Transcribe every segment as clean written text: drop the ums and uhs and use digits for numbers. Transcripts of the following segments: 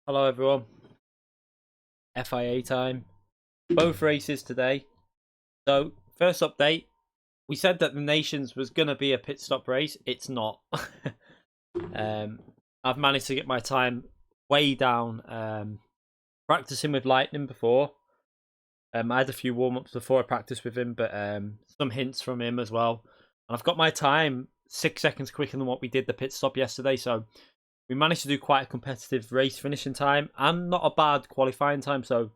Hello everyone, FIA time. Both races today. So first update, we said that the Nations was going to be a pit stop race. It's not. I've managed to get my time way down practicing with Lightning before. I had a few warm-ups before I practiced with him, but some hints from him as well. And I've got my time 6 seconds quicker than what we did the pit stop yesterday, so we managed to do quite a competitive race finishing time and not a bad qualifying time. So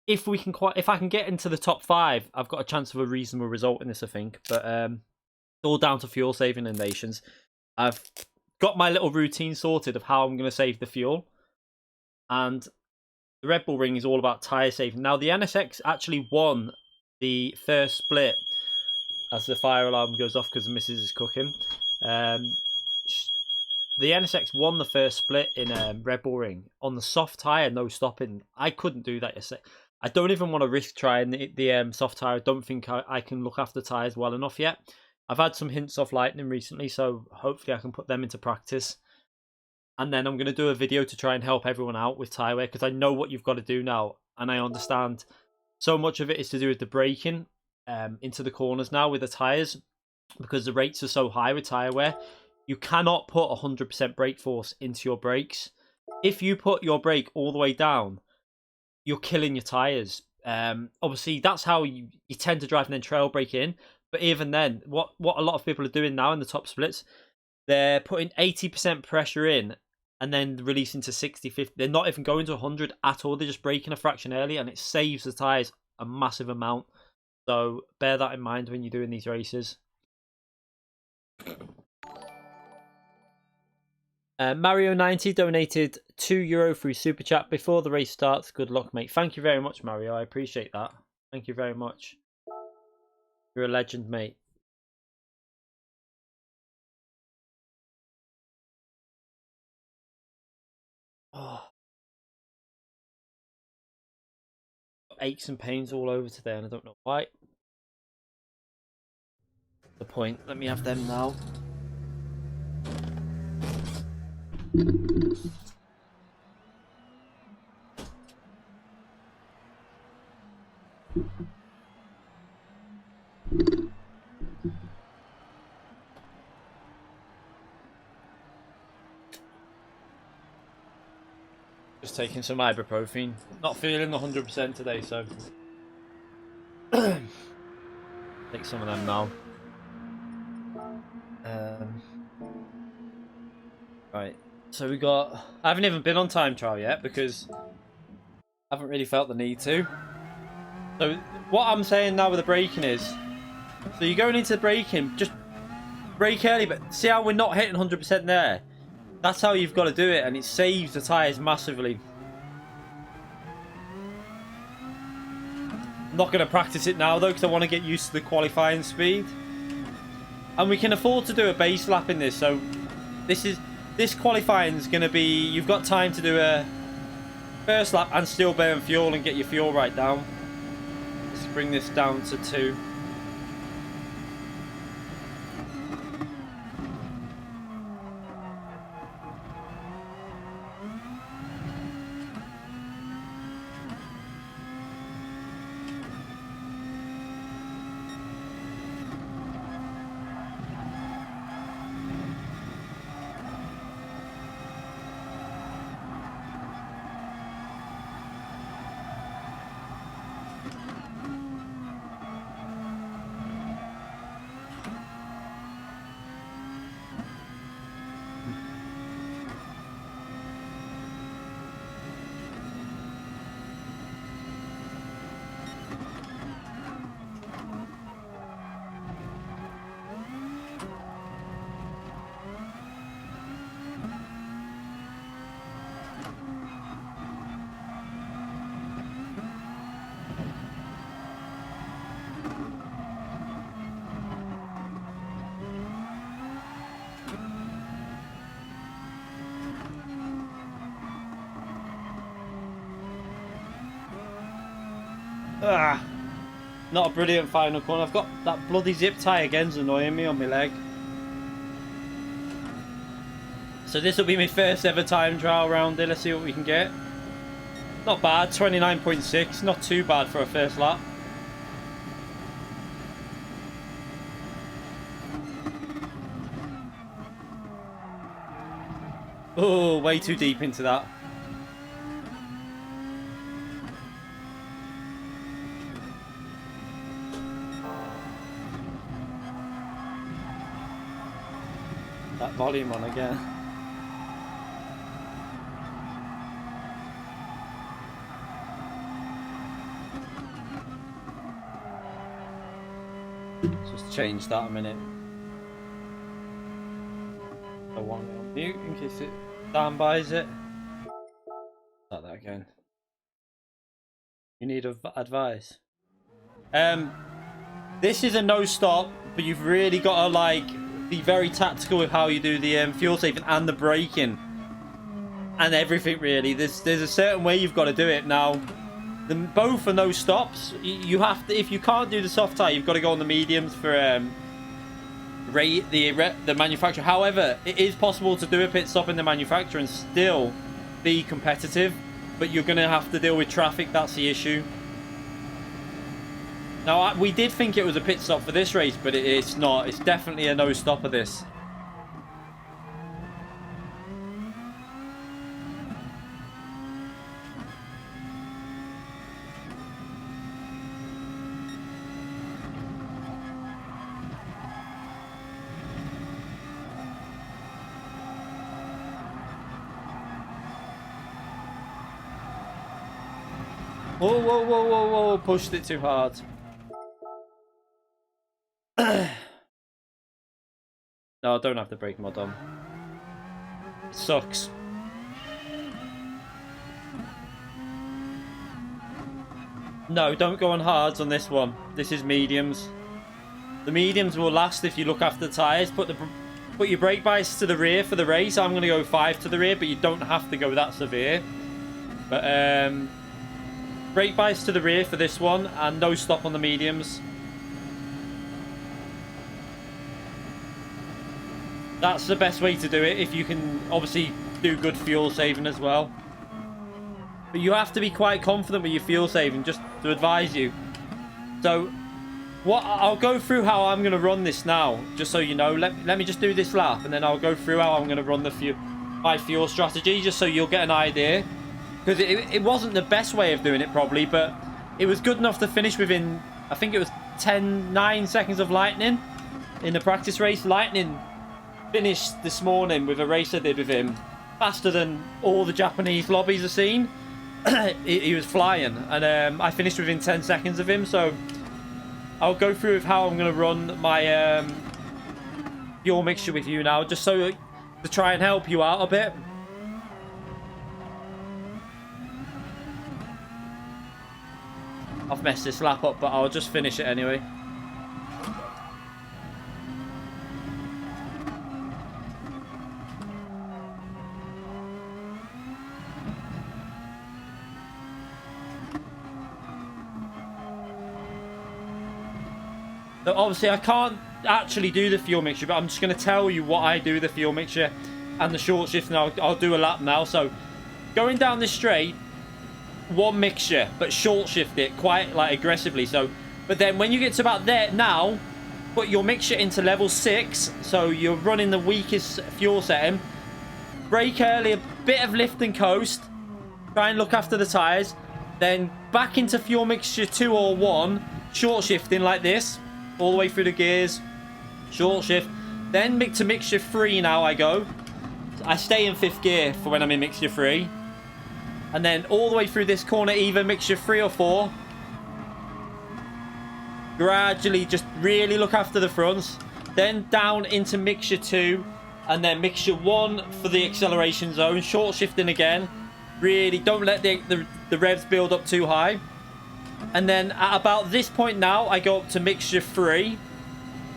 if I can get into the top 5, I've got a chance of a reasonable result in this, I think. But it's all down to fuel saving in Nations. I've got my little routine sorted of how I'm going to save the fuel, and the Red Bull ring is all about tyre saving. Now the NSX actually won the first split as the fire alarm goes off because the missus is cooking. The NSX won the first split in Red Bull ring on the soft tyre, no stopping. I couldn't do that yesterday. I don't even want to risk trying the soft tyre. I don't think I can look after the tyres well enough yet. I've had some hints off Lightning recently, so hopefully I can put them into practice. And then I'm going to do a video to try and help everyone out with tyre wear, because I know what you've got to do now. And I understand so much of it is to do with the braking into the corners now with the tyres, because the rates are so high with tyre wear. You cannot put 100% brake force into your brakes. If you put your brake all the way down, you're killing your tyres. Obviously, that's how you tend to drive and then trail brake in. But even then, what a lot of people are doing now in the top splits, they're putting 80% pressure in and then releasing to 60, 50. They're not even going to 100 at all. They're just braking a fraction early, and it saves the tyres a massive amount. So bear that in mind when you're doing these races. Mario90 donated €2 through Super Chat before the race starts. Good luck, mate. Thank you very much, Mario. I appreciate that. Thank you very much. You're a legend, mate. Oh. Aches and pains all over today, and I don't know why. The point. Let me have them now. Just taking some ibuprofen. Not feeling 100% today, so take some of them now. Right. So we got. I haven't even been on time trial yet because I haven't really felt the need to. So what I'm saying now with the braking is, so you're going into the braking, just brake early, but see how we're not hitting 100% there. That's how you've got to do it, and it saves the tyres massively. I'm not going to practice it now, though, because I want to get used to the qualifying speed. And we can afford to do a base lap in this, so this qualifying is going to be... You've got time to do a first lap and still burn fuel and get your fuel right down. Let's bring this down to 2. Not a brilliant final corner. I've got that bloody zip tie again's annoying me on my leg. So this will be my first ever time trial round here. Let's see what we can get. Not bad, 29.6. Not too bad for a first lap. Oh, way too deep into that. That volume on again. Just change that a minute. I want it on mute in case it standbys it. Start that again. You need advice. This is a no stop, but you've really got to like be very tactical with how you do the fuel saving and the braking and everything. Really, there's a certain way you've got to do it. Now, both are no stops. You have to, if you can't do the soft tire, you've got to go on the mediums for the manufacturer. However, it is possible to do a pit stop in the manufacturer and still be competitive, but you're going to have to deal with traffic. That's the issue. Now, we did think it was a pit stop for this race, but it's not. It's definitely a no stop of this. Whoa, whoa, whoa, whoa, whoa. Pushed it too hard. No, I don't have the brake mod on. It sucks. No, don't go on hards on this one. This is mediums. The mediums will last if you look after the tyres. Put your brake bias to the rear for the race. I'm going to go 5 to the rear, but you don't have to go that severe. But brake bias to the rear for this one, and no stop on the mediums. That's the best way to do it, if you can obviously do good fuel saving as well. But you have to be quite confident with your fuel saving, just to advise you. So, I'll go through how I'm going to run this now, just so you know. Let me just do this lap, and then I'll go through how I'm going to run my fuel strategy, just so you'll get an idea. Because it wasn't the best way of doing it, probably, but it was good enough to finish within, I think it was 9 seconds of Lightning in the practice race. Lightning finished this morning with a race I did with him faster than all the Japanese lobbies I've seen. he was flying, and I finished within 10 seconds of him. So I'll go through with how I'm going to run my fuel mixture with you now, just so to try and help you out a bit. I've messed this lap up, but I'll just finish it anyway. So obviously I can't actually do the fuel mixture, but I'm just going to tell you what I do with the fuel mixture and the short shift, and I'll do a lap now. So going down this straight, one mixture, but short shift it quite like aggressively. So, but then when you get to about there now, put your mixture into level 6, so you're running the weakest fuel setting. Brake early, a bit of lift and coast, try and look after the tires, then back into fuel mixture 2 or 1, short shifting like this all the way through the gears, short shift, then to mixture 3. Now I stay in 5th gear for when I'm in mixture 3. And then all the way through this corner, either mixture 3 or 4. Gradually, just really look after the fronts. Then down into mixture 2. And then mixture 1 for the acceleration zone. Short shifting again. Really, don't let the revs build up too high. And then at about this point now, I go up to mixture 3.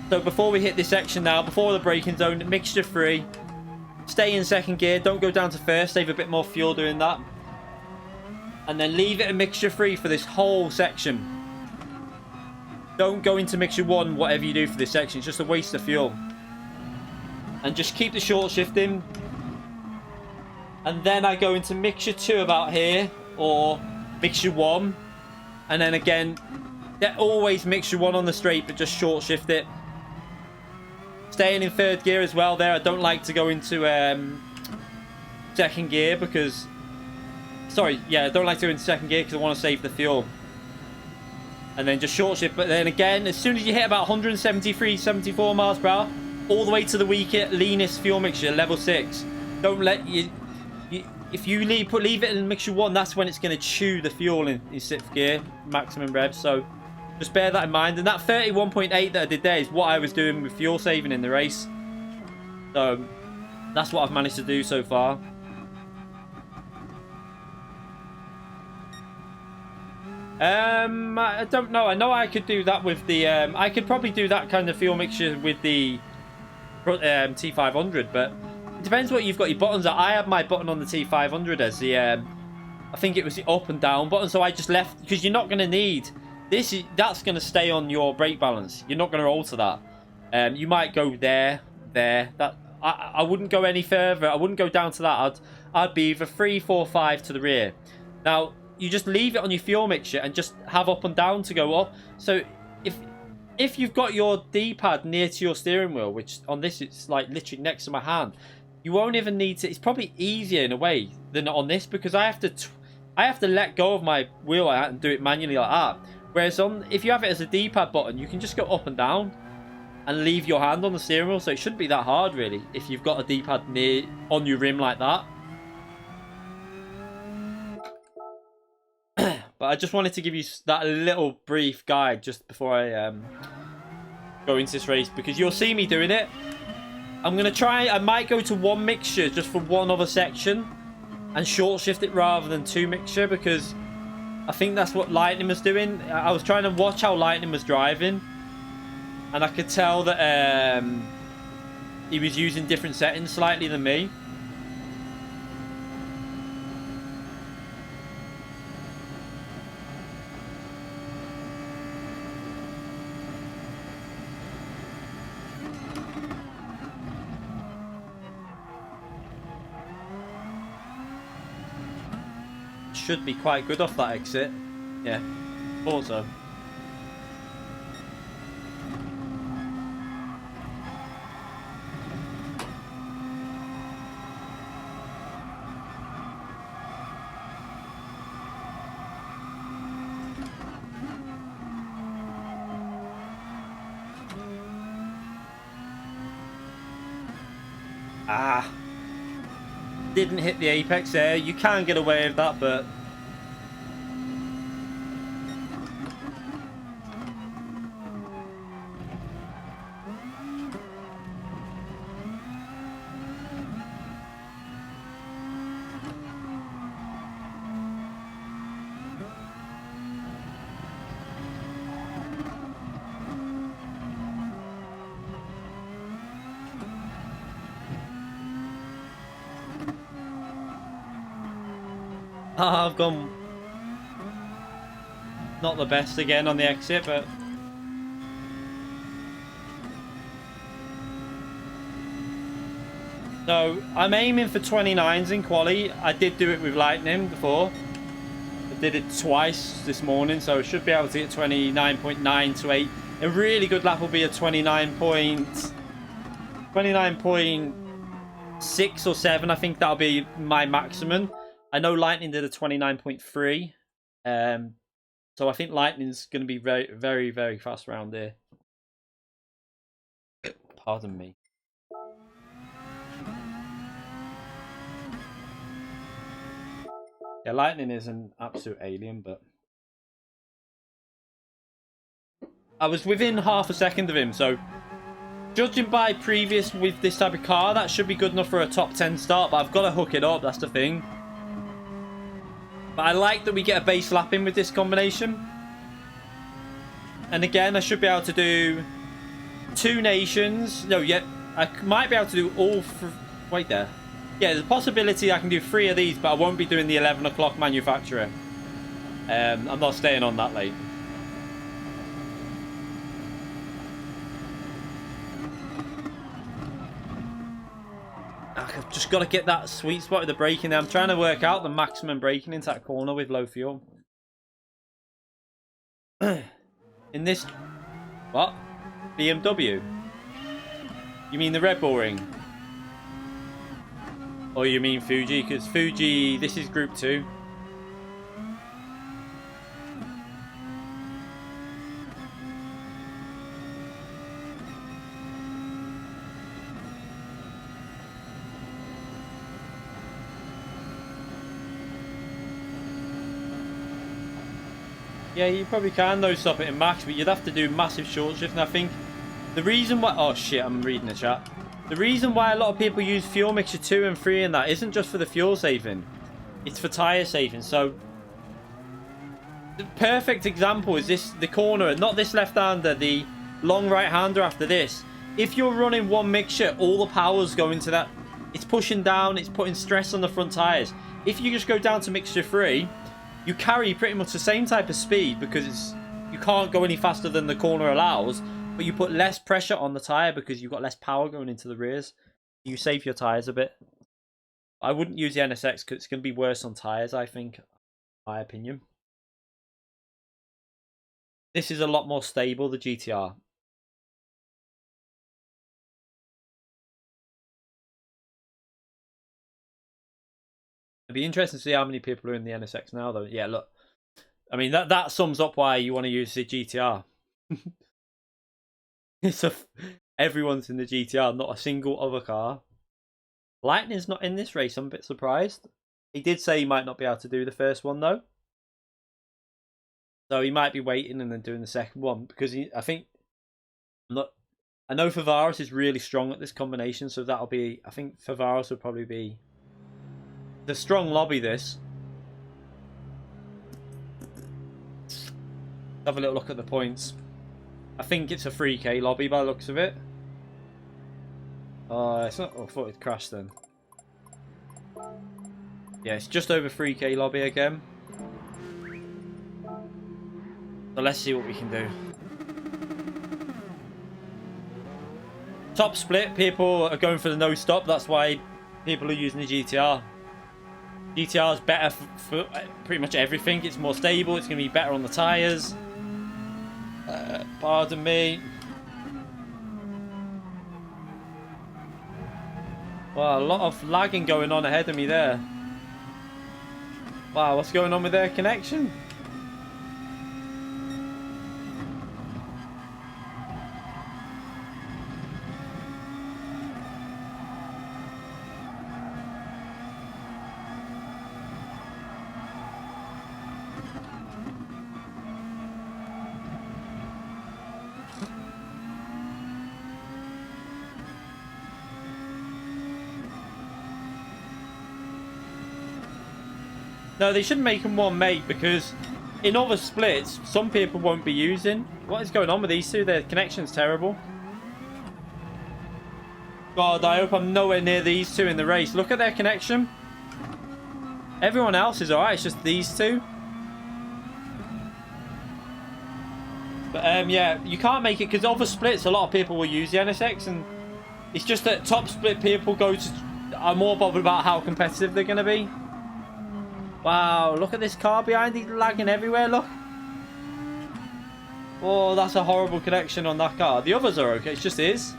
So before we hit this section now, before the braking zone, mixture 3. Stay in 2nd gear. Don't go down to 1st. Save a bit more fuel doing that. And then leave it in mixture 3 for this whole section. Don't go into mixture 1, whatever you do for this section. It's just a waste of fuel. And just keep the short shifting. And then I go into mixture 2 about here, or mixture 1. And then again, always mixture 1 on the straight, but just short shift it. Staying in 3rd gear as well there. I don't like to go into 2nd gear because... Sorry, yeah, I don't like to go into 2nd gear because I want to save the fuel. And then just short shift. But then again, as soon as you hit about 173, 74 miles per hour, all the way to the leanest fuel mixture, level 6. Don't let if you leave it in mixture 1, that's when it's going to chew the fuel in 6th gear, maximum revs. So just bear that in mind. And that 31.8 that I did there is what I was doing with fuel saving in the race. So that's what I've managed to do so far. I don't know. I know I could do that with the... I could probably do that kind of fuel mixture with the T500, but it depends what you've got your buttons at. I have my button on the T500 as the... I think it was the up and down button, so I just left... Because you're not going to need... That's going to stay on your brake balance. You're not going to alter that. You might go there. I wouldn't go any further. I wouldn't go down to that. I'd be either 3, 4, 5 to the rear. Now... You just leave it on your fuel mixture and just have up and down to go up. So if you've got your D-pad near to your steering wheel, which on this it's like literally next to my hand, you won't even need to. It's probably easier in a way than on this because I have to let go of my wheel and do it manually like that. Whereas if you have it as a D-pad button, you can just go up and down and leave your hand on the steering wheel. So it shouldn't be that hard really if you've got a D-pad on your rim like that. But I just wanted to give you that little brief guide just before I go into this race, because you'll see me doing it. I'm going to try, I might go to one mixture just for one other section and short shift it rather than two mixture, because I think that's what Lightning was doing. I was trying to watch how Lightning was driving, and I could tell that he was using different settings slightly than me. Should be quite good off that exit. Yeah, thought so. Ah, didn't hit the apex there. You can get away with that, but I've gone not the best again on the exit, but so I'm aiming for 29s in quali. I did do it with Lightning before. I did it twice this morning, so I should be able to get 29.9 to 8. A really good lap will be a 29.6 or 7. I think that'll be my maximum. I know Lightning did a 29.3. So I think Lightning's going to be very, very, very fast around here. Pardon me. Yeah, Lightning is an absolute alien, but I was within half a second of him, so judging by previous with this type of car, that should be good enough for a top 10 start, but I've got to hook it up, that's the thing. But I like that we get a base lap in with this combination. And again, I should be able to do 2 nations. No, yeah, I might be able to do all... Wait there. Yeah, there's a possibility I can do 3 of these, but I won't be doing the 11 o'clock manufacturer. I'm not staying on that late. I've just got to get that sweet spot of the braking. I'm trying to work out the maximum braking into that corner with low fuel. In this... What? BMW? You mean the Redbull ring? Or you mean Fuji? Because Fuji, this is Group 2. Yeah, you probably can though stop it in max, but you'd have to do massive short shift. And I think the reason why... Oh shit, I'm reading the chat. The reason why a lot of people use fuel mixture 2 and 3 and that isn't just for the fuel saving. It's for tyre saving. So the perfect example is this, the corner, not this left-hander, the long right-hander after this. If you're running one mixture, all the power's going to that. It's pushing down, it's putting stress on the front tyres. If you just go down to mixture 3... you carry pretty much the same type of speed because you can't go any faster than the corner allows, but you put less pressure on the tyre because you've got less power going into the rears. You save your tyres a bit. I wouldn't use the NSX because it's going to be worse on tyres, I think, in my opinion. This is a lot more stable, the GTR. It'd be interesting to see how many people are in the NSX now, though. Yeah, look. I mean, that sums up why you want to use the GTR. Everyone's in the GTR, not a single other car. Lightning's not in this race. I'm a bit surprised. He did say he might not be able to do the first one, though. So he might be waiting and then doing the second one because I know Favaris is really strong at this combination, so that'll be. I think Favaris will probably be the strong lobby. This. Have a little look at the points. I think it's a 3K lobby by the looks of it. It's not. Oh, I thought it crashed then. Yeah, it's just over 3K lobby again. So let's see what we can do. Top split, people are going for the no stop. That's why people are using the GTR. GTR is better for pretty much everything. It's more stable. It's going to be better on the tyres. Pardon me. Wow, a lot of lagging going on ahead of me there. Wow, what's going on with their connection? No, they shouldn't make them one make because in other splits, some people won't be using. What is going on with these two? Their connection's terrible. God, I hope I'm nowhere near these two in the race. Look at their connection. Everyone else is alright, it's just these two. But yeah, you can't make it because other splits, a lot of people will use the NSX, and it's just that top split people are more bothered about how competitive they're going to be. Wow, look at this car behind. He's lagging everywhere, look. Oh, that's a horrible connection on that car. The others are okay, it's just his.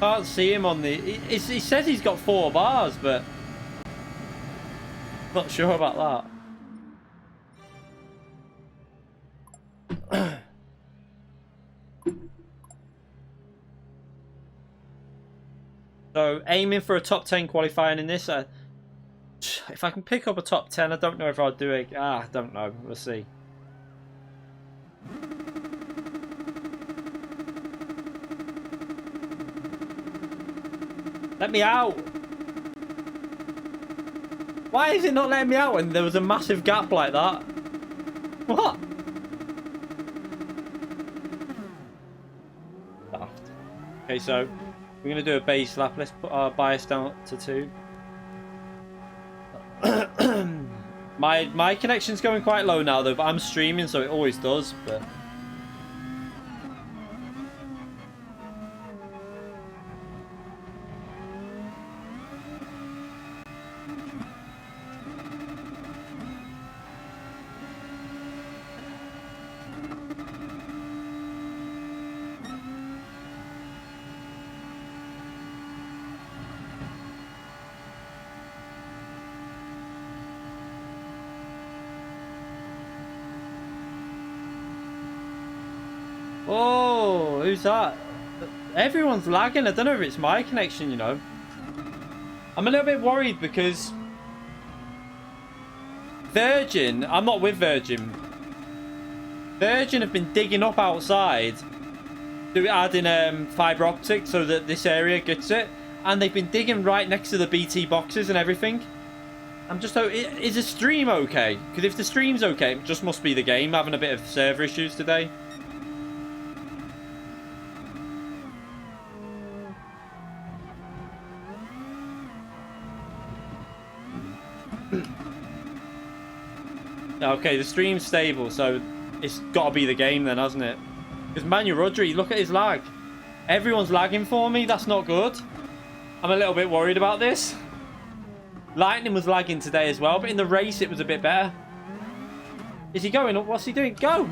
Can't see him on the... He says he's got 4 bars, but... Not sure about that. So, aiming for a top 10 qualifying in this. If I can pick up a top 10, I don't know if I'll do it. I don't know. We'll see. Let me out. Why is it not letting me out when there was a massive gap like that? What? Okay, so... We're going to do a base lap. Let's put our bias down to 2. My connection's going quite low now though, but I'm streaming so it always does. But oh, who's that? Everyone's lagging. I don't know if it's my connection, you know. I'm a little bit worried because Virgin, I'm not with Virgin. Virgin have been digging up outside to add in fibre optic so that this area gets it. And they've been digging right next to the BT boxes and everything. I'm just... Is the stream okay? Because if the stream's okay, it just must be the game having a bit of server issues today. Okay, the stream's stable, so it's got to be the game then, hasn't it? Because Manu Rodri, look at his lag. Everyone's lagging for me. That's not good. I'm a little bit worried about this. Lightning was lagging today as well, but in the race it was a bit better. Is he going up? What's he doing? Go!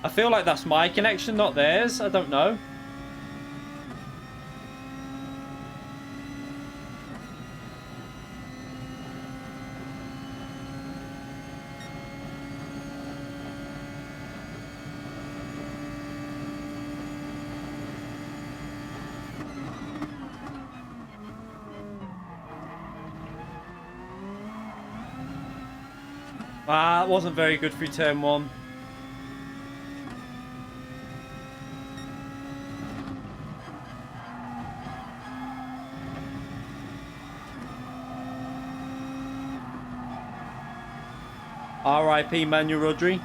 I feel like that's my connection, not theirs. I don't know. Ah, it wasn't very good through turn 1. RIP Manuel Rodri.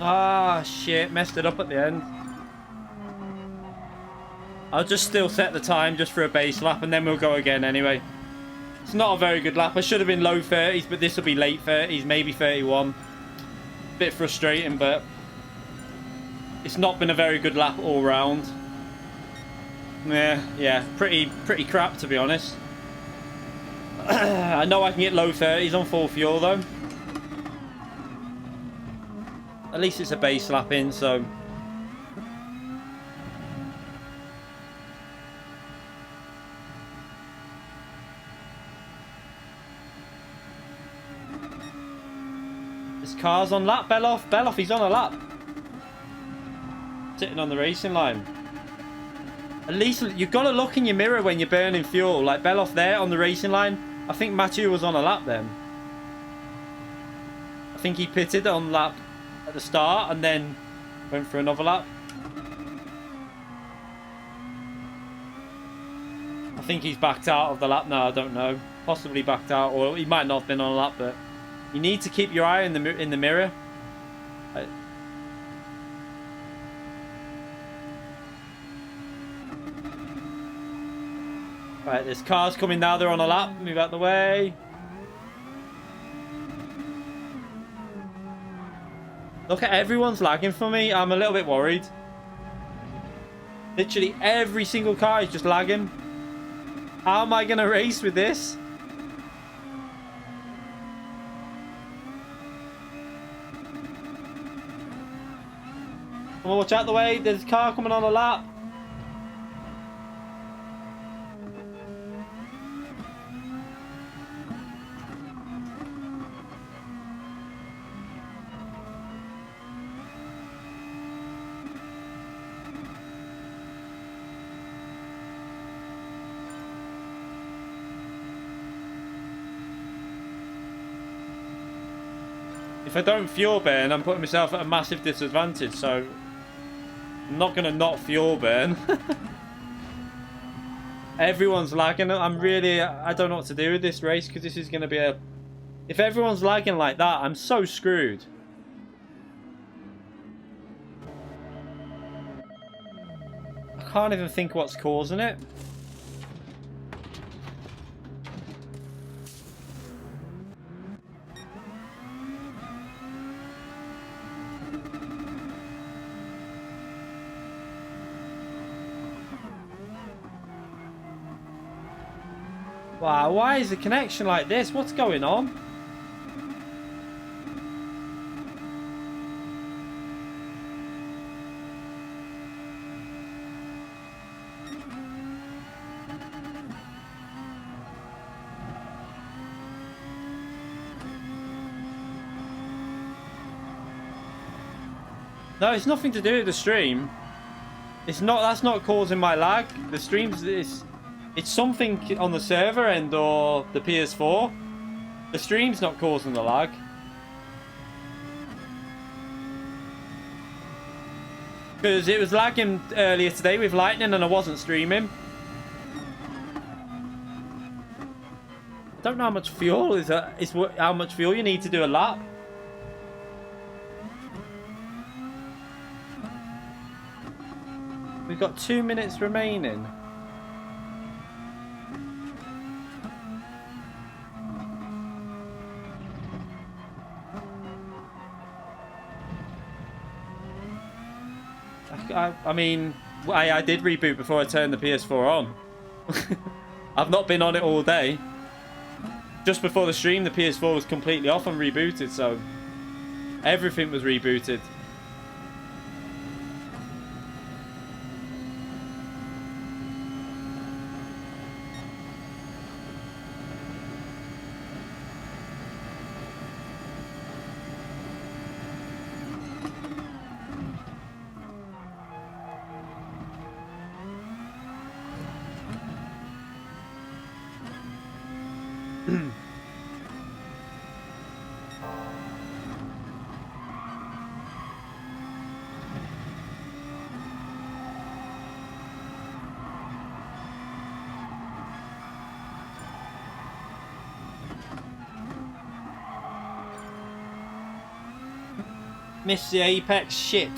Ah, shit. Messed it up at the end. I'll just still set the time just for a base lap, and then we'll go again anyway. It's not a very good lap. I should have been low 30s, but this will be late 30s, maybe 31. Bit frustrating, but it's not been a very good lap all round. Yeah, pretty crap, to be honest. I know I can get low 30s on full fuel, though. At least it's a base lap in, so... This car's on lap, Beloff. Beloff, he's on a lap. Sitting on the racing line. At least you've got to look in your mirror when you're burning fuel. Like Beloff there on the racing line. I think Mathieu was on a lap then. I think he pitted on lap at the start and then went for another lap. I think he's backed out of the lap now. I don't know. Possibly backed out, or he might not have been on a lap. But you need to keep your eye in the mirror. Right, there's cars coming now. They're on a lap. Move out the way. Look at everyone's lagging for me. I'm a little bit worried. Literally every single car is just lagging. How am I going to race with this? Come on, watch out the way. There's a car coming on a lap. If I don't fuel burn, I'm putting myself at a massive disadvantage, so I'm not going to not fuel burn. Everyone's lagging. I don't know what to do with this race, because this is going to be a... If everyone's lagging like that, I'm so screwed. I can't even think what's causing it. Wow, why is the connection like this? What's going on? No, it's nothing to do with the stream. It's not. That's not causing my lag. The stream's this. It's something on the server end or the PS4. The stream's not causing the lag. Because it was lagging earlier today with Lightning and I wasn't streaming. I don't know how much fuel is how much fuel you need to do a lap. We've got 2 minutes remaining. I mean, I did reboot before I turned the PS4 on. I've not been on it all day. Just before the stream, the PS4 was completely off and rebooted, so everything was rebooted. Miss the Apex shit.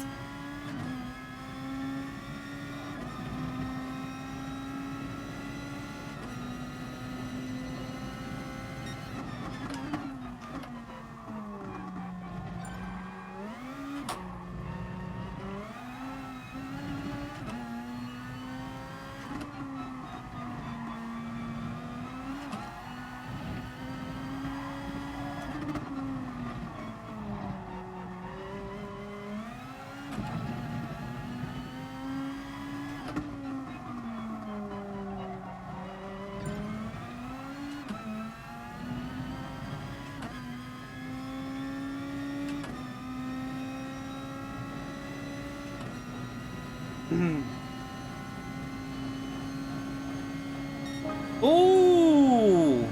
Ooh!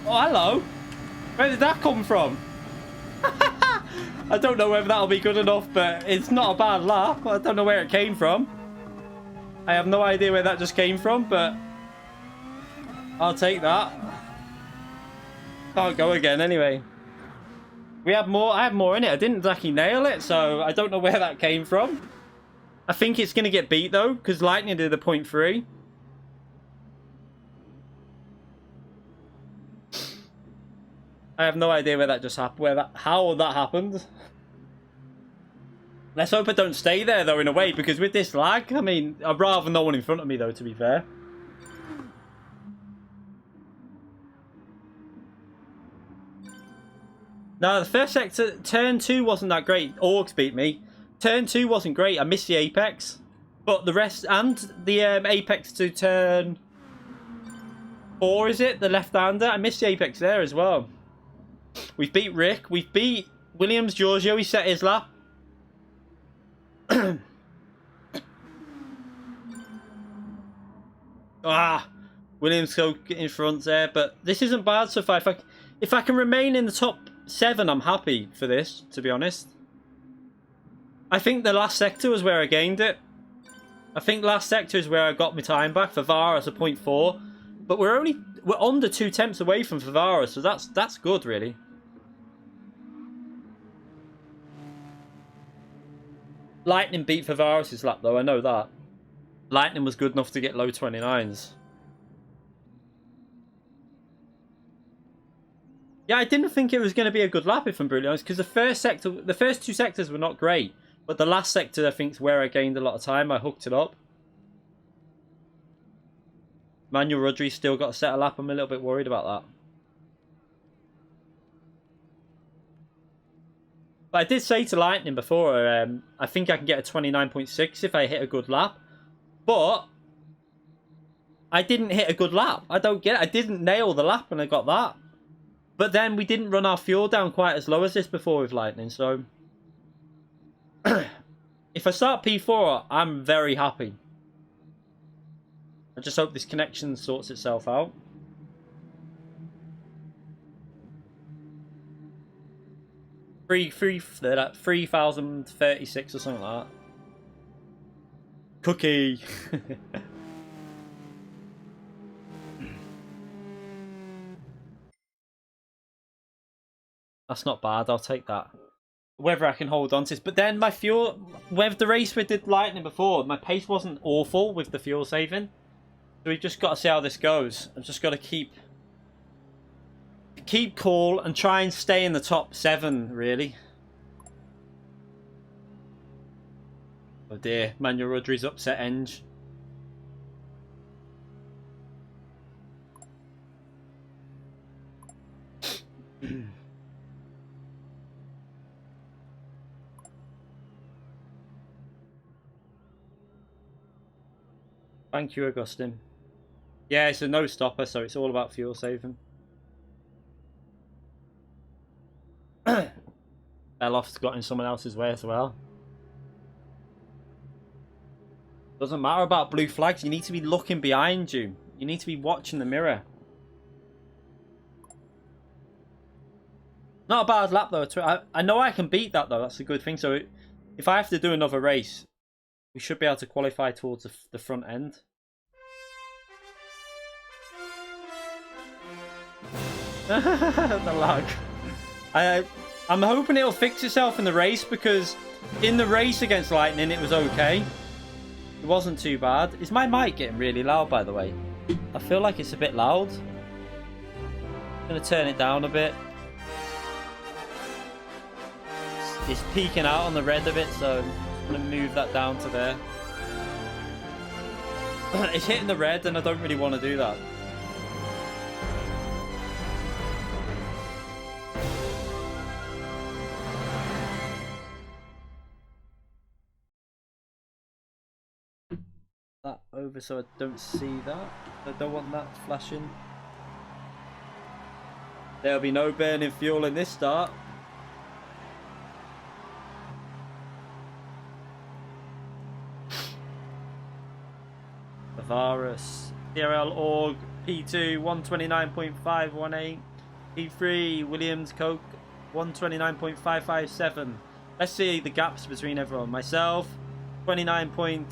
Oh, hello. Where did that come from? I don't know whether that'll be good enough, but it's not a bad laugh. I don't know where it came from. I have no idea where that just came from, but I'll take that. Can't go again anyway. We have more. I have more in it. I didn't exactly nail it, so I don't know where that came from. I think it's going to get beat, though, because Lightning did the 0.3. I have no idea where that just happened. How that happened. Let's hope I don't stay there, though, in a way, because with this lag, I mean, I'd rather no one in front of me, though, to be fair. No, the first sector, turn 2 wasn't that great. Orgs beat me. Turn 2 wasn't great. I missed the Apex. But the rest, and the Apex to turn 4, is it? The left-hander. I missed the Apex there as well. We've beat Rick. We've beat Williams. Giorgio, he set his lap. Williams go in front there. But this isn't bad so far. If I can remain in the top 7, I'm happy for this, to be honest. I think the last sector was where I gained it. I think last sector is where I got my time back. Favara as a 0.4. But we're under 2 temps away from Favara, so that's good, really. Lightning beat Favara's lap, though. I know that. Lightning was good enough to get low 29s. Yeah, I didn't think it was going to be a good lap, if I'm brutally honest, because the first 2 sectors were not great. But the last sector, I think, is where I gained a lot of time. I hooked it up. Manuel Rodri's still got to set a lap. I'm a little bit worried about that. But I did say to Lightning before, I think I can get a 29.6 if I hit a good lap. But I didn't hit a good lap. I don't get it. I didn't nail the lap and I got that. But then we didn't run our fuel down quite as low as this before with Lightning, so if I start P4, I'm very happy. I just hope this connection sorts itself out. Three 3,036 or something like that. Cookie. That's not bad. I'll take that. Whether I can hold on to this. But then my fuel... With the race we did Lightning before, my pace wasn't awful with the fuel saving. So we've just got to see how this goes. I've just got to keep cool and try and stay in the top 7, really. Oh dear, manual rudder's upset Eng. Thank you, Augustine. Yeah, it's a no stopper, so it's all about fuel saving. Belof's got in someone else's way as well. Doesn't matter about blue flags. You need to be looking behind you. You need to be watching the mirror. Not a bad lap though. I know I can beat that though. That's a good thing. So if I have to do another race, we should be able to qualify towards the front end. The lag. I'm hoping it'll fix itself in the race, because in the race against Lightning it was okay. It wasn't too bad. Is my mic getting really loud, by the way? I feel like it's a bit loud. I'm going to turn it down a bit. It's peeking out on the red a bit, so I'm going to move that down to there. It's hitting the red and I don't really want to do that. That over so I don't see that. I don't want that flashing. There'll be no burning fuel in this start. Varus, TRL Org, P2 129.518, P3 Williams Coke 129.557. Let's see the gaps between everyone. Myself 29.675,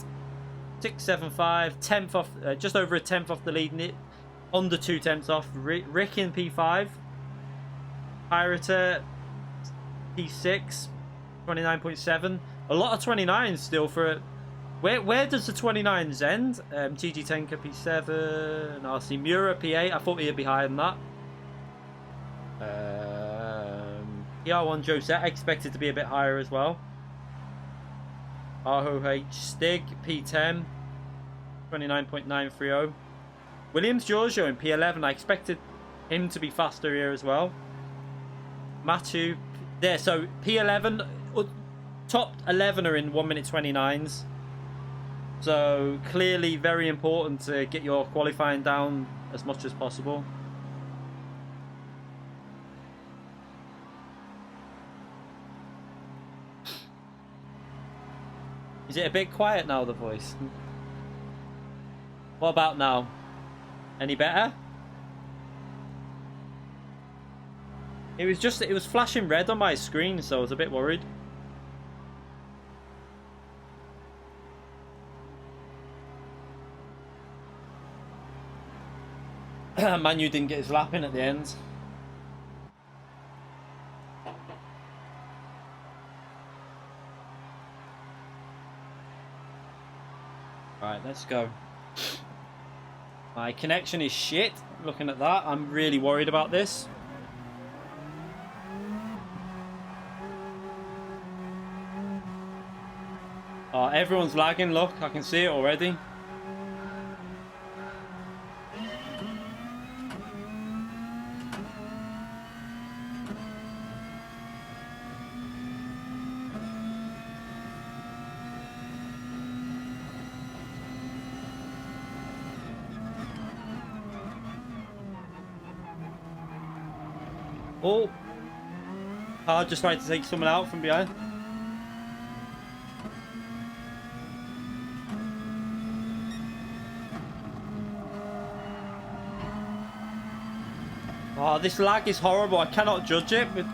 10th off, just over a 10th off the lead, under 2 tenths off. Rick in P5, Pirater P6 29.7. A lot of 29s still for. Where does the 29s end? TG Tenka P7, RC Mura P8. I thought he'd be higher than that. PR1 Josette, expected to be a bit higher as well. ROH Stig P10, 29.930. Williams Giorgio in P11. I expected him to be faster here as well. Matu there. So P11, top 11 are in 1 minute 29s. So clearly very important to get your qualifying down as much as possible. Is it a bit quiet now, the voice? What about now? Any better? It was flashing red on my screen, so I was a bit worried. Manu didn't get his lap in at the end. Right, let's go. My connection is shit. Looking at that, I'm really worried about this. Oh, everyone's lagging. Look, I can see it already. Oh, car just tried to take someone out from behind. Oh, this lag is horrible. I cannot judge it. But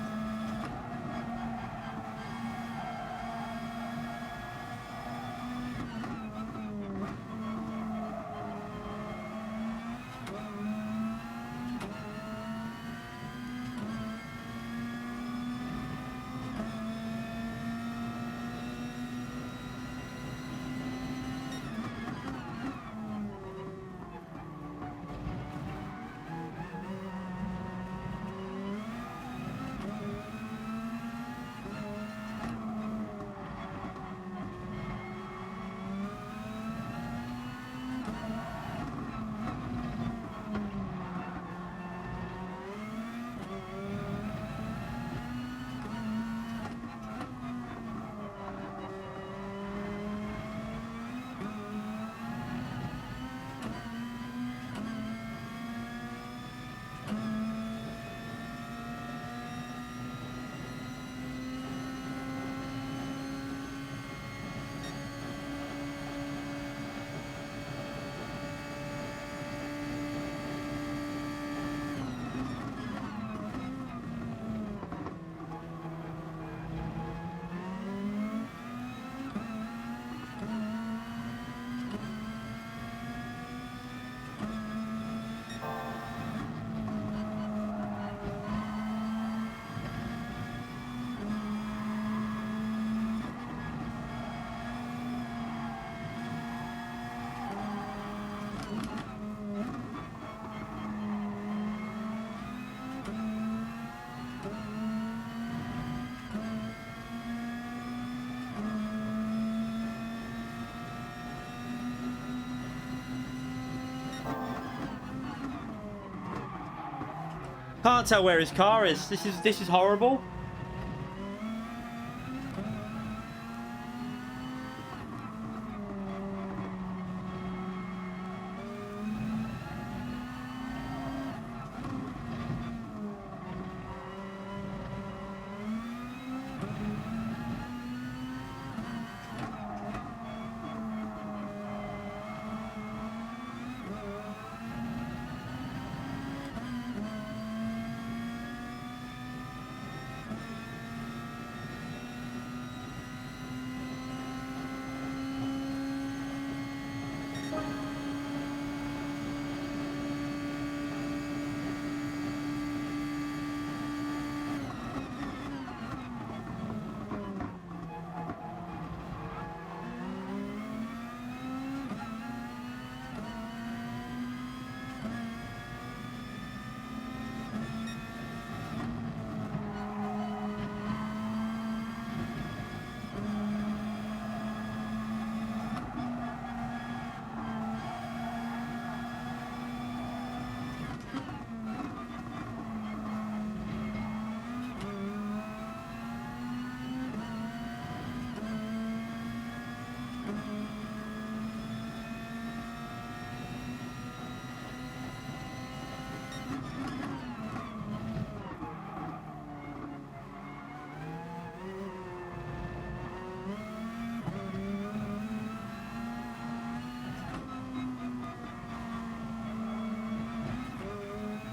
Can't tell where his car is. This is horrible.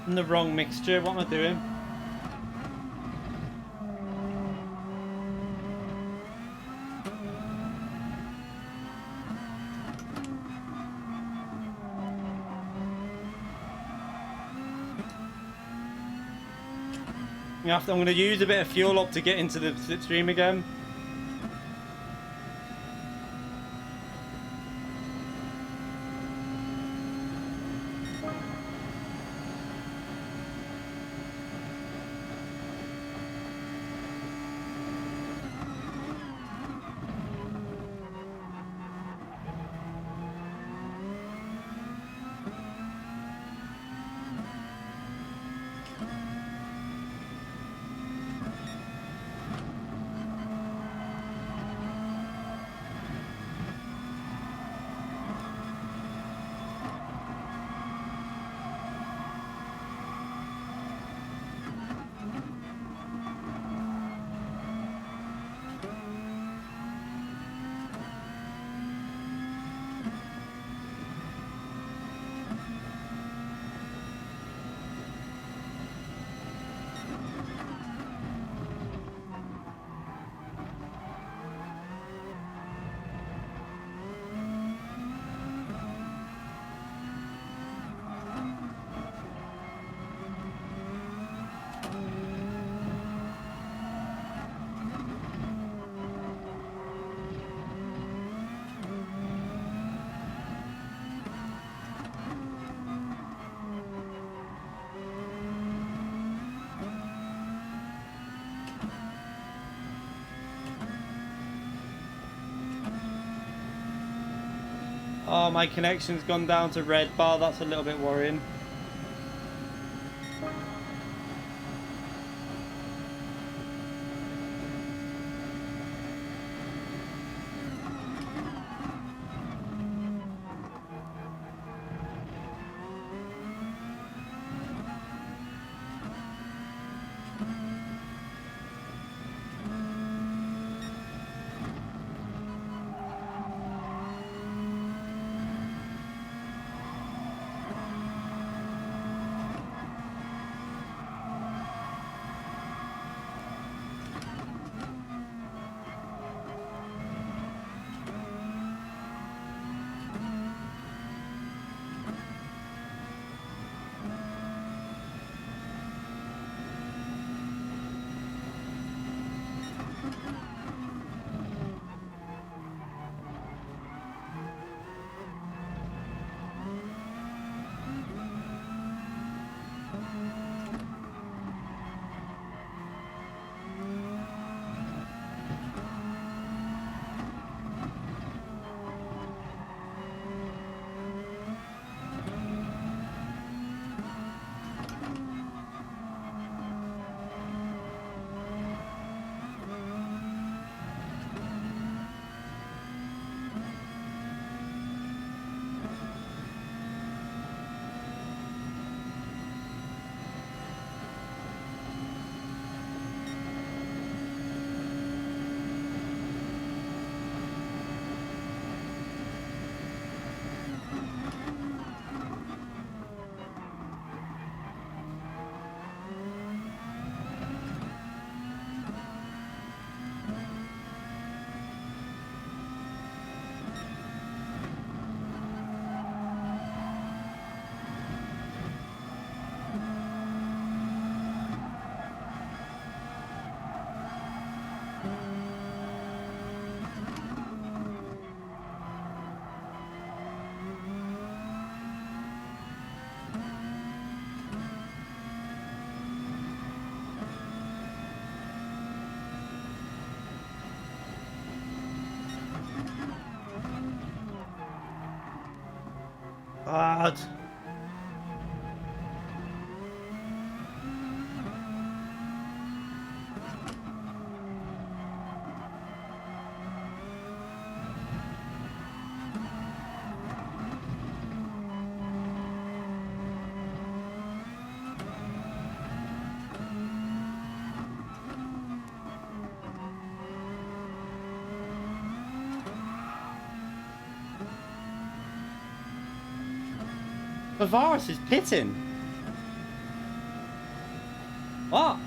I'm the wrong mixture. What am I doing? I'm going to use a bit of fuel up to get into the slipstream again. Oh, my connection's gone down to Redbull. That's a little bit worrying. God. The virus is pitting. What?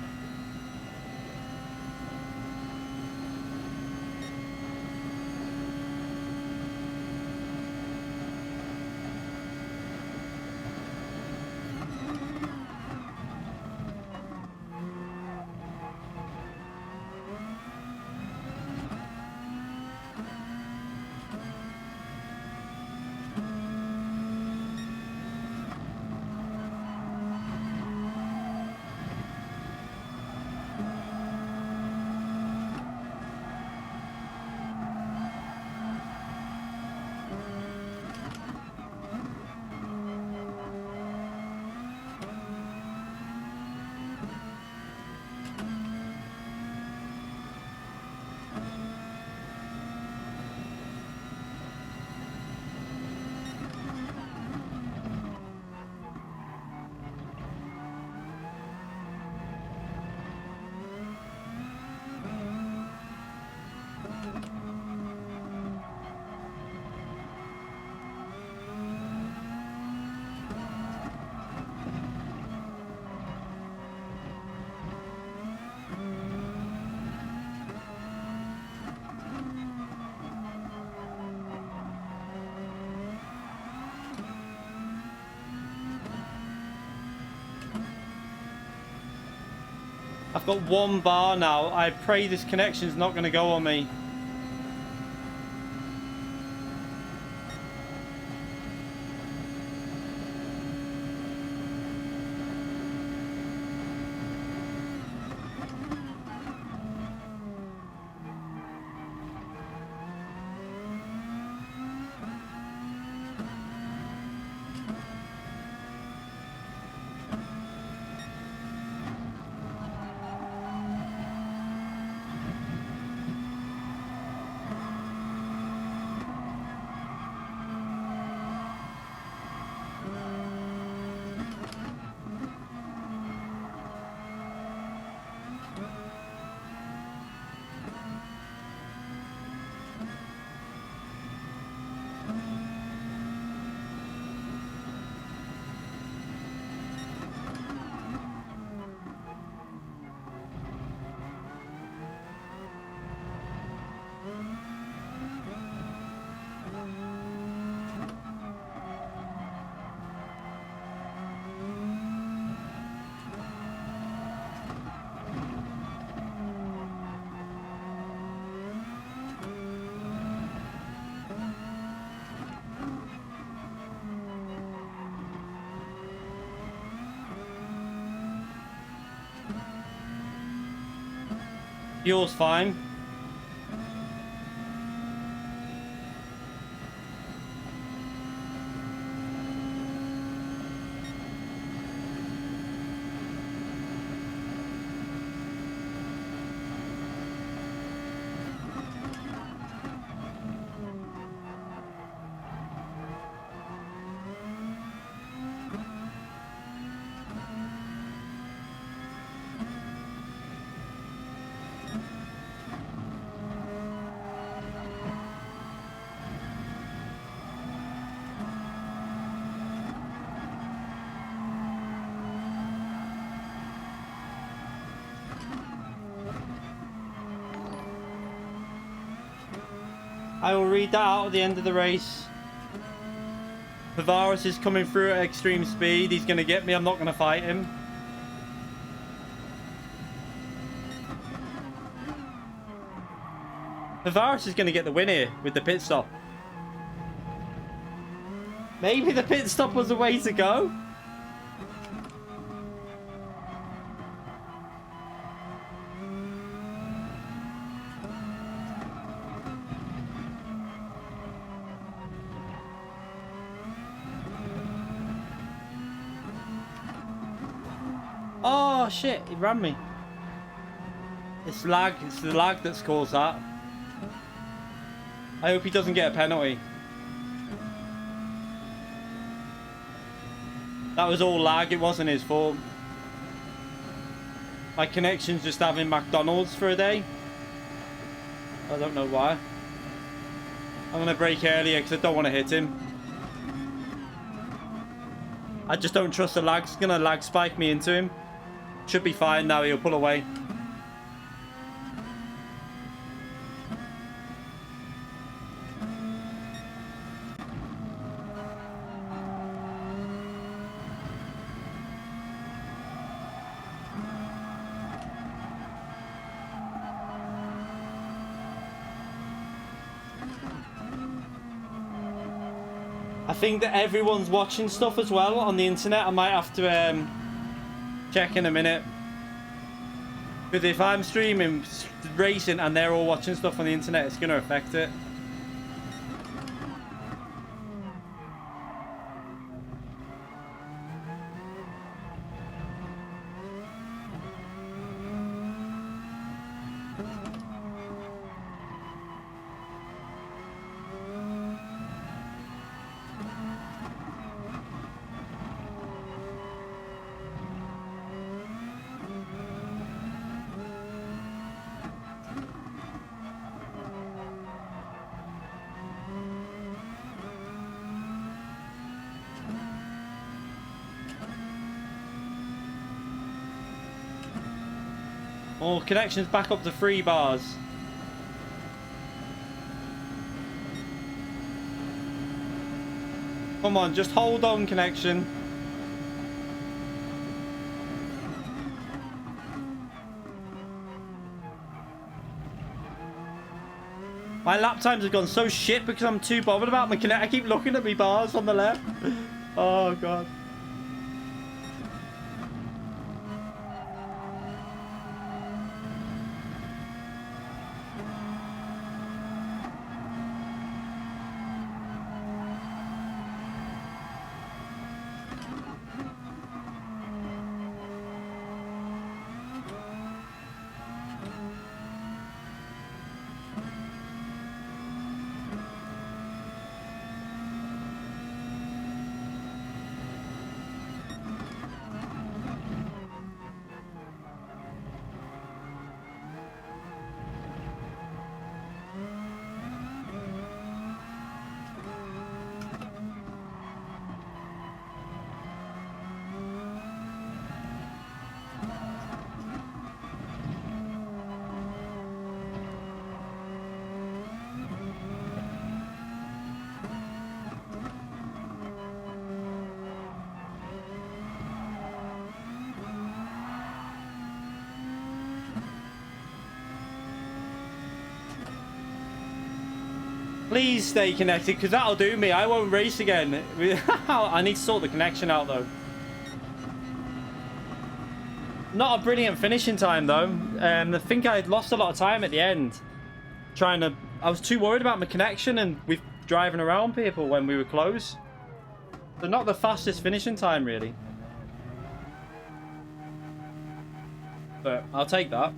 I've got 1 bar now. I pray this connection's not going to go on me. Fuel's fine. I will read that out at the end of the race. Pavaris is coming through at extreme speed. He's going to get me. I'm not going to fight him. Pavaris is going to get the win here with the pit stop. Maybe the pit stop was the way to go. Oh shit, he ran me. It's lag. It's the lag that's caused that. I hope he doesn't get a penalty. That was all lag. It wasn't his fault. My connection's just having McDonald's for a day. I don't know why. I'm going to brake earlier because I don't want to hit him. I just don't trust the lag. It's going to lag spike me into him. Should be fine now. He'll pull away. I think that everyone's watching stuff as well on the internet. I might have to check in a minute. Because if I'm streaming racing and they're all watching stuff on the internet, it's going to affect it. Oh, connection's back up to 3 bars. Come on, just hold on, connection. My lap times have gone so shit because I'm too bothered about my connect. I keep looking at my bars on the left. Oh, God. Please stay connected, because that'll do me. I won't race again. I need to sort the connection out, though. Not a brilliant finishing time, though. I think I lost a lot of time at the end. I was too worried about my connection and with driving around people when we were close. So not the fastest finishing time, really. But I'll take that.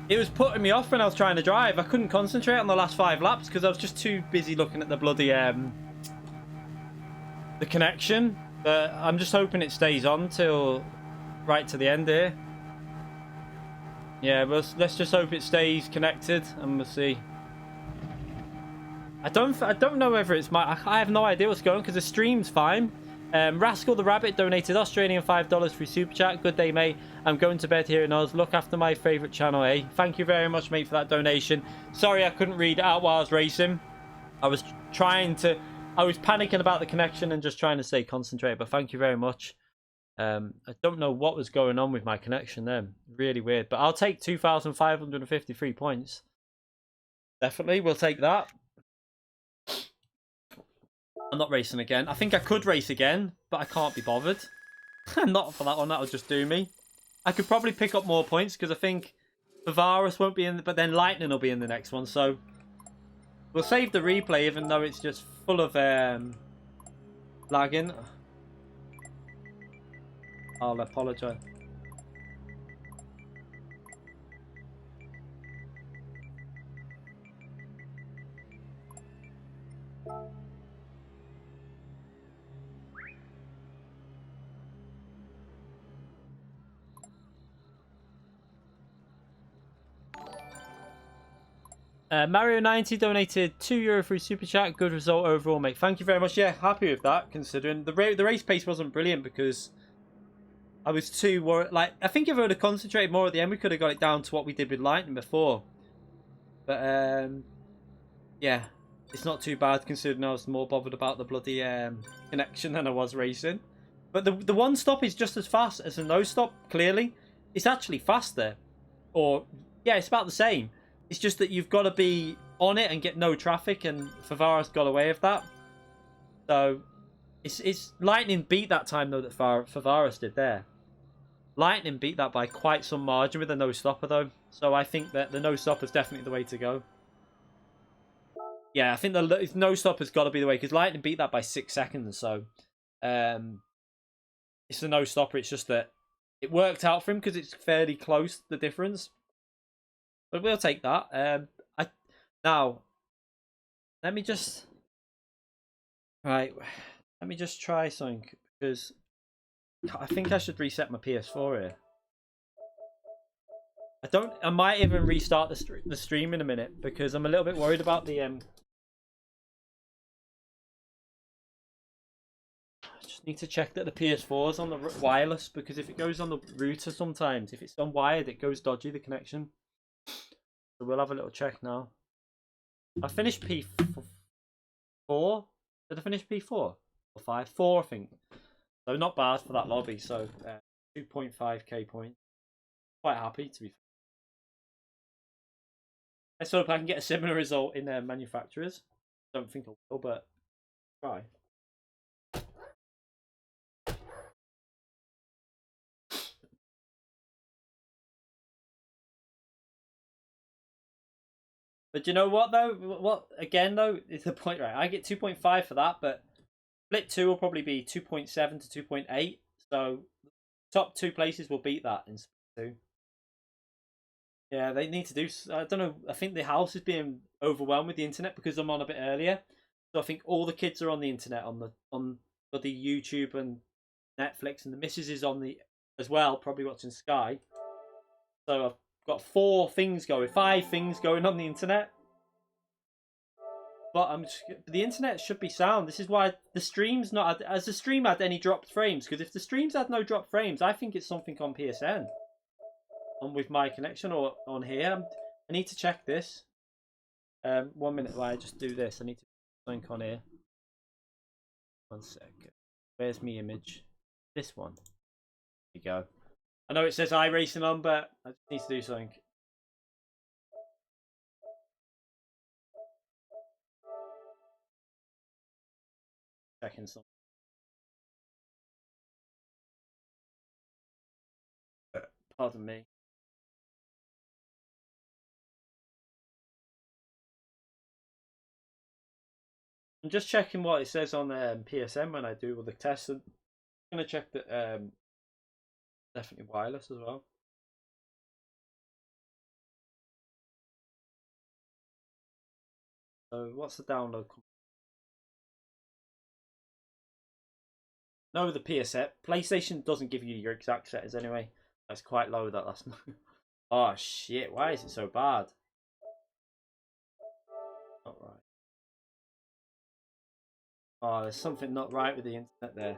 It was putting me off when I was trying to drive. I couldn't concentrate on the last 5 laps because I was just too busy looking at the bloody the connection. But I'm just hoping it stays on till right to the end here. Yeah, well, let's just hope it stays connected and we'll see. I don't know whether it's I have no idea what's going on because the stream's fine. Rascal the Rabbit donated Australian $5 through Super Chat. Good day, mate. I'm going to bed here in Oz. Look after my favourite channel, eh? Thank you very much, mate, for that donation. Sorry I couldn't read it out while I was racing. I was panicking about the connection and just trying to stay concentrated, but thank you very much. I don't know what was going on with my connection then. Really weird. But I'll take 2,553 points. Definitely, we'll take that. I'm not racing again. I think I could race again, but I can't be bothered. Not for that one, that'll just do me. I could probably pick up more points because I think Bavaris won't be in, but then Lightning will be in the next one. So we'll save the replay even though it's just full of lagging. I'll apologise. Mario90 donated €2 through Super Chat. Good result overall, mate. Thank you very much. Yeah, happy with that, considering the race pace wasn't brilliant because I was too worried. Like, I think if I would have concentrated more at the end, we could have got it down to what we did with Lightning before. But, yeah, it's not too bad considering I was more bothered about the bloody connection than I was racing. But the one stop is just as fast as a no stop, clearly. It's actually faster. Or, yeah, it's about the same. It's just that you've got to be on it and get no traffic, and Favara's got away with that. So, it's Lightning beat that time, though, that Favara's did there. Lightning beat that by quite some margin with a no-stopper, though. So I think that the no-stopper is definitely the way to go. Yeah, I think the no-stopper's got to be the way, because Lightning beat that by 6 seconds. So it's the no-stopper. It's just that it worked out for him because it's fairly close, the difference. But we'll take that. Now, let me just... Right, let me just try something, because I think I should reset my PS4 here. I might even restart the stream in a minute, because I'm a little bit worried about the... I just need to check that the PS4 is on the wireless, because if it goes on the router sometimes, if it's unwired, it goes dodgy, the connection. So we'll have a little check now. I finished P4. Did I finish P4? Or 5? 4, I think. So not bad for that lobby. So 2.5k points. Quite happy, to be fair. Let's hope I can get a similar result in manufacturers. Don't think I will, but try. But you know what, though? What again, though, is the point, right? I get 2.5 for that, but Split 2 will probably be 2.7 to 2.8. So top 2 places will beat that in Split 2. Yeah, they need to do... I don't know. I think the house is being overwhelmed with the internet because I'm on a bit earlier. So I think all the kids are on the internet, on the YouTube and Netflix, and the missus is on the as well, probably watching Sky. So I've got 5 things going on the internet. But the internet should be sound. This is why the stream's not... Has the stream had any dropped frames? Because if the stream's had no dropped frames, I think it's something on PSN. On with my connection or on here. I need to check this. 1 minute while I just do this. I need to link on here. 1 sec. Where's my image? This one. There you go. I know it says iRacing on, but I just need to do something. Checking something. Pardon me. I'm just checking what it says on PSN when I do all the tests. I'm going to check that definitely wireless as well. So what's the download? No, the PSN. PlayStation doesn't give you your exact settings anyway. That's quite low, that last night. Oh shit, why is it so bad? Not right. Oh, there's something not right with the internet there.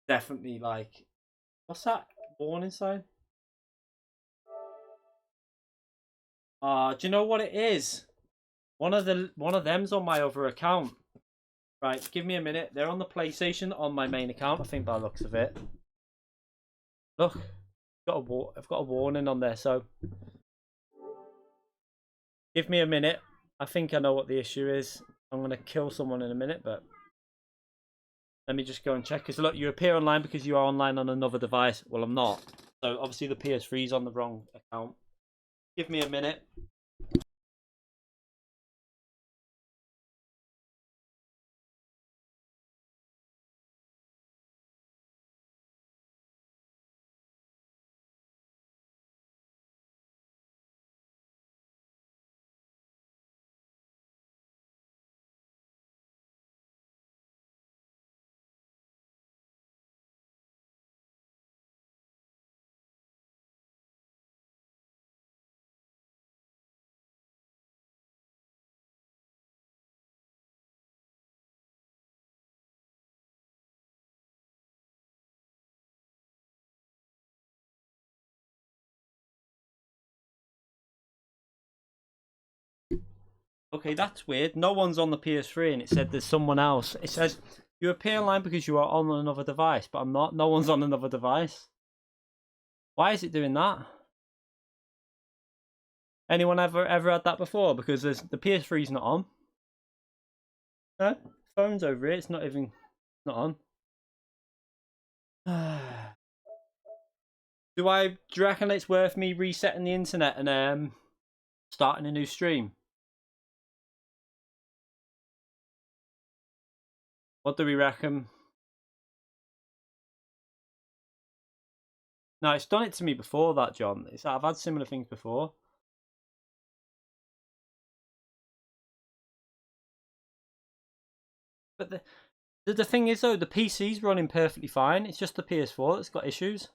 Definitely, like, what's that warning sign? Do you know what it is? One of them's on my other account. Right, give me a minute. They're on the PlayStation on my main account, I think, by the looks of it. Look, I've got a warning on there, so give me a minute. I think I know what the issue is. I'm going to kill someone in a minute, but let me just go and check. Because look, you appear online because you are online on another device. Well, I'm not. So obviously the PS3 is on the wrong account. Give me a minute. Okay, that's weird. No one's on the PS3 and it said there's someone else. It says you appear online because you are on another device, but I'm not. No one's on another device. Why is it doing that? Anyone ever had that before? Because the PS3's not on. No, phone's over here. It's not not on. Do you reckon it's worth me resetting the internet and starting a new stream? What do we reckon? No, it's done it to me before that, John. I've had similar things before. But the thing is, though, the PC's running perfectly fine. It's just the PS4 that's got issues.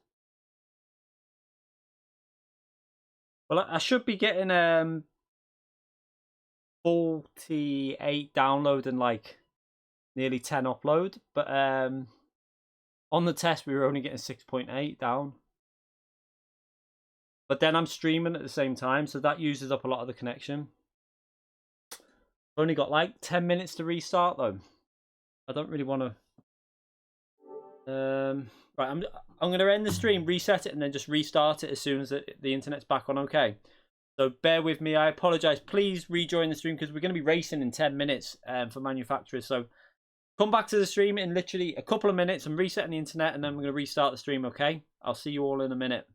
Well, I should be getting 48 download and like nearly 10 upload, but on the test we were only getting 6.8 down. But then I'm streaming at the same time, so that uses up a lot of the connection. I've only got like 10 minutes to restart though. I don't really want to. Right, I'm going to end the stream, reset it, and then just restart it as soon as the internet's back on. Okay. So bear with me. I apologise. Please rejoin the stream because we're going to be racing in 10 minutes for manufacturers. So come back to the stream in literally a couple of minutes. I'm resetting the internet, and then we're going to restart the stream. Okay. I'll see you all in a minute.